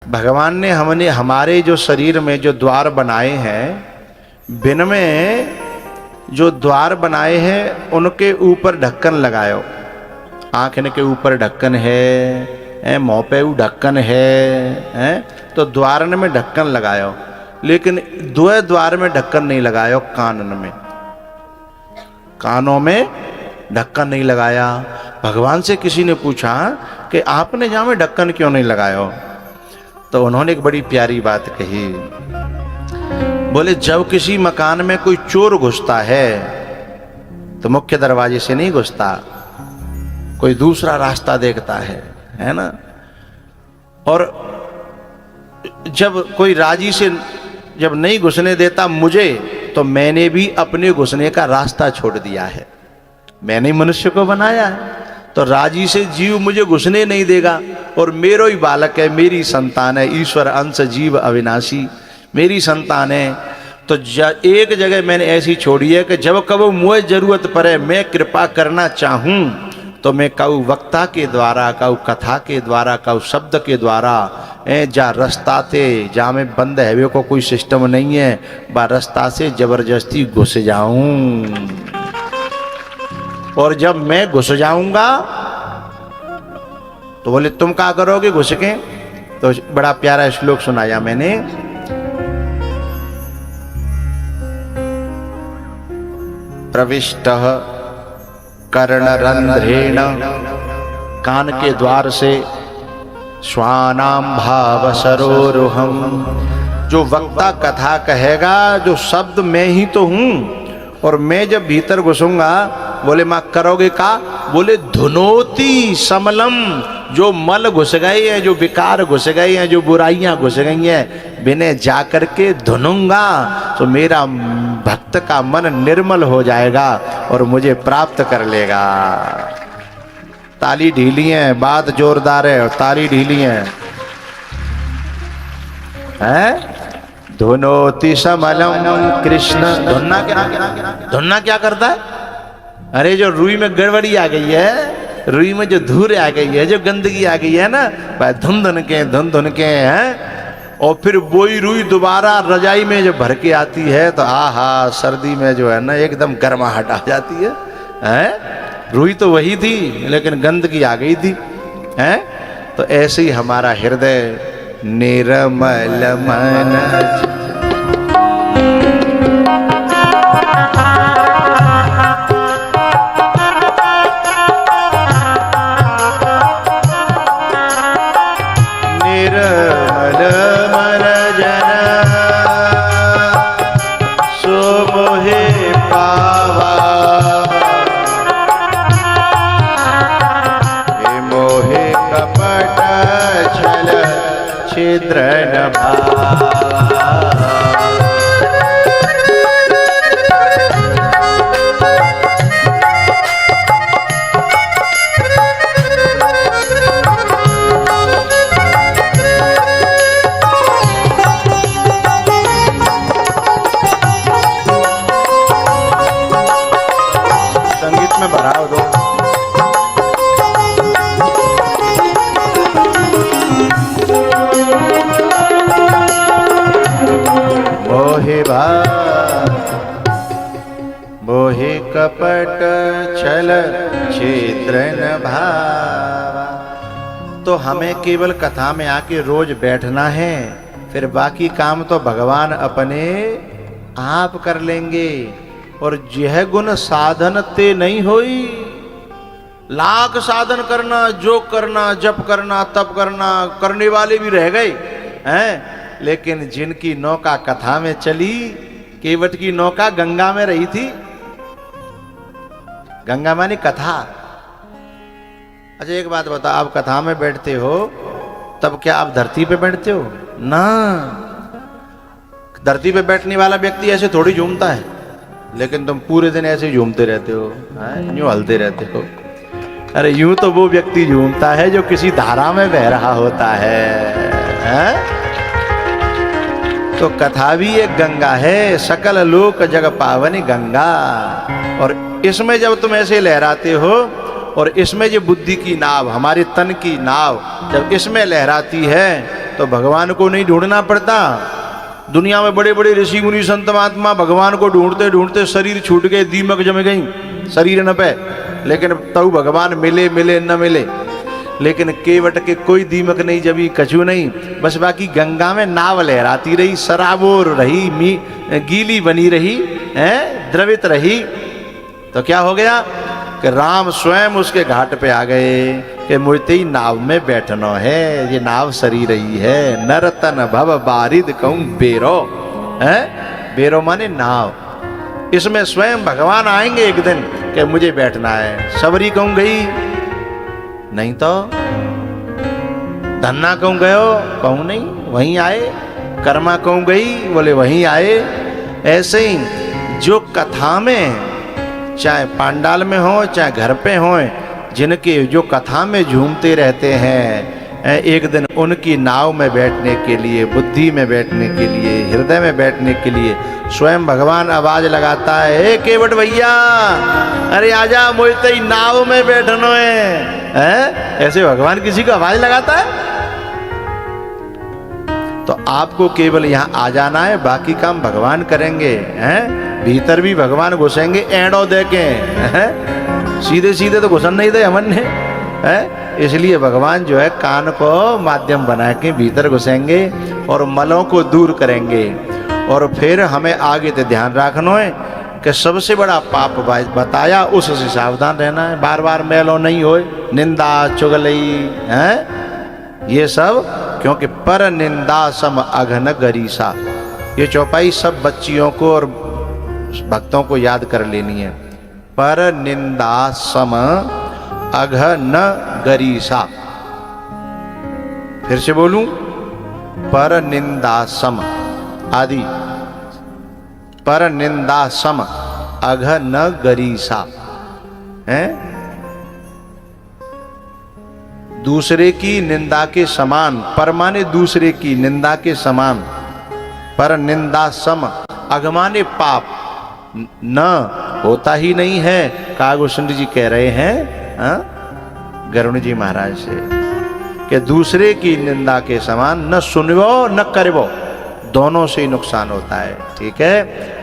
भगवान ने हमने हमारे जो शरीर में जो द्वार बनाए हैं, बिन में जो द्वार बनाए हैं उनके ऊपर ढक्कन लगायो। आँख के ऊपर ढक्कन है, मुँह पे ढक्कन है, तो द्वारन में ढक्कन लगायो। लेकिन दो द्वार में ढक्कन नहीं लगायो, कानन में, कानों में ढक्कन नहीं लगाया। भगवान से किसी ने पूछा कि आपने जहाँ में ढक्कन क्यों नहीं लगायो, तो उन्होंने एक बड़ी प्यारी बात कही। बोले जब किसी मकान में कोई चोर घुसता है तो मुख्य दरवाजे से नहीं घुसता, कोई दूसरा रास्ता देखता है ना। और जब कोई राजी से जब नहीं घुसने देता मुझे, तो मैंने भी अपने घुसने का रास्ता छोड़ दिया है। मैंने मनुष्य को बनाया है, तो राजी से जीव मुझे घुसने नहीं देगा। और मेरो ही बालक है, मेरी संतान है, ईश्वर अंश जीव अविनाशी मेरी संतान है। तो एक जगह मैंने ऐसी छोड़ी है कि जब कबो मुझे जरूरत पड़े, मैं कृपा करना चाहूं, तो मैं कहूँ वक्ता के द्वारा, कहूँ कथा के द्वारा, कहूँ शब्द के द्वारा, जा रास्ता थे जहाँ में बंद है को कोई सिस्टम नहीं है, बा रास्ता से जबरदस्ती घुस जाऊं। और जब मैं घुस जाऊंगा तो बोले तुम क्या करोगे घुस के? तो बड़ा प्यारा श्लोक सुनाया मैंने। प्रविष्टः कर्णरंध्रेण, कान के द्वार से, स्वानाम भाव सरोरुहम, जो वक्ता कथा कहेगा, जो शब्द मैं ही तो हूं। और मैं जब भीतर घुसूंगा, बोले माँ करोगे का? बोले धुनोती समलम, जो मल घुस गए हैं, जो विकार घुस गए हैं, जो बुराइयां घुस गई हैं, बिने जाकर के धुनूंगा तो मेरा भक्त का मन निर्मल हो जाएगा और मुझे प्राप्त कर लेगा। ताली ढीली है, बात जोरदार है, और ताली ढीली है। धुनोति समलम कृष्ण। धुनना क्या करता है? अरे जो रुई में गड़बड़ी आ गई है, रुई में जो धूल आ गई है, जो गंदगी आ गई है ना, भाई धुन धुन के हैं। और फिर वही रुई दोबारा रजाई में जो भर के आती है, तो आहा सर्दी में जो है ना एकदम गर्माहट आ जाती है। रुई तो वही थी लेकिन गंदगी आ गई थी, हैं? तो ऐसे ही हमारा हृदय निर्मल मन, निर्मल मन जन सो मोहे पावा, मोहे कपट छल छिद्र न भावा। संगीत में बढ़ाओ दो। मोहे कपट छल छिद्र न भावा। तो हमें केवल कथा में आके रोज बैठना है, फिर बाकी काम तो भगवान अपने आप कर लेंगे। और यह गुण साधन ते नहीं होई। लाख साधन करना, जो करना, जप करना, तप करना, करने वाले भी रह गए हैं, लेकिन जिनकी नौका कथा में चली, केवट की नौका गंगा में रही थी। गंगा मानी कथा। अच्छा एक बात बता, आप कथा में बैठते हो तब क्या आप धरती पे बैठते हो? ना, धरती पे बैठने वाला व्यक्ति ऐसे थोड़ी झूमता है, लेकिन तुम पूरे दिन ऐसे झूमते रहते हो, यूं हलते रहते हो। अरे यूं तो वो व्यक्ति झूमता है जो किसी धारा में बह रहा होता है? तो कथा भी एक गंगा है, सकल लोक जग पावनी गंगा। और इसमें जब तुम ऐसे लहराते हो, और इसमें जो बुद्धि की नाव, हमारे तन की नाव जब इसमें लहराती है, तो भगवान को नहीं ढूंढना पड़ता। दुनिया में बड़े बड़े ऋषि मुनि संत महात्मा भगवान को ढूंढते ढूंढते शरीर छूट गए, दीमक जम गई शरीर न पे, लेकिन तब भगवान मिले मिले न मिले। लेकिन केवट के कोई दीमक नहीं जबी, कछु नहीं, बस बाकी गंगा में नाव लहराती रही, सराबोर रही, गीली बनी रही, द्रवित रही। तो क्या हो गया कि राम स्वयं उसके घाट पे आ गए कि मुझे ही नाव में बैठना है, ये नाव सरी रही है। नरतन भव बारिद कहूं बेरो, है बेरो माने नाव। इसमें स्वयं भगवान आएंगे एक दिन कि मुझे बैठना है। सबरी कहूं गई नहीं, तो धन्ना कहूं गयो, कहूं नहीं, वहीं आए। कर्मा कहूं गई, बोले वहीं आए। ऐसे ही जो कथा में, चाहे पांडाल में हो चाहे घर पे हो, जिनके जो कथा में झूमते रहते हैं, एक दिन उनकी नाव में बैठने के लिए, बुद्धि में बैठने के लिए, हृदय में बैठने के लिए स्वयं भगवान आवाज लगाता है, हे केवट भैया, अरे आजा मुझे ही नाव में बैठना है। ऐसे भगवान किसी को आवाज लगाता है? तो आपको केवल यहाँ आ जाना है, बाकी काम भगवान करेंगे। भीतर भी भगवान घुसेंगे एड़ो दे के, सीधे सीधे तो घुसन नहीं दे हमन ने, इसलिए भगवान जो है कान को माध्यम बना के भीतर घुसेंगे और मलों को दूर करेंगे। और फिर हमें आगे तो ध्यान रखना है कि सबसे बड़ा पाप बताया, उससे सावधान रहना है। बार बार मैलो नहीं होए, निंदा चुगलई ये सब, क्योंकि पर निंदा सम अघन गरीसा, ये चौपाई सब बच्चियों को और भक्तों को याद कर लेनी है। पर निंदा सम अघन गरीसा, फिर से बोलूं, पर निंदा सम आदि, पर निंदा सम अघन गरीसा है, दूसरे की निंदा के समान, पर माने दूसरे की निंदा के समान, पर निंदा सम अघमाने पाप न होता ही नहीं है। कागभूषण जी कह रहे हैं गरुण जी महाराज से कि दूसरे की निंदा के समान न सुनवो न करवो, दोनों से ही नुकसान होता है। ठीक है।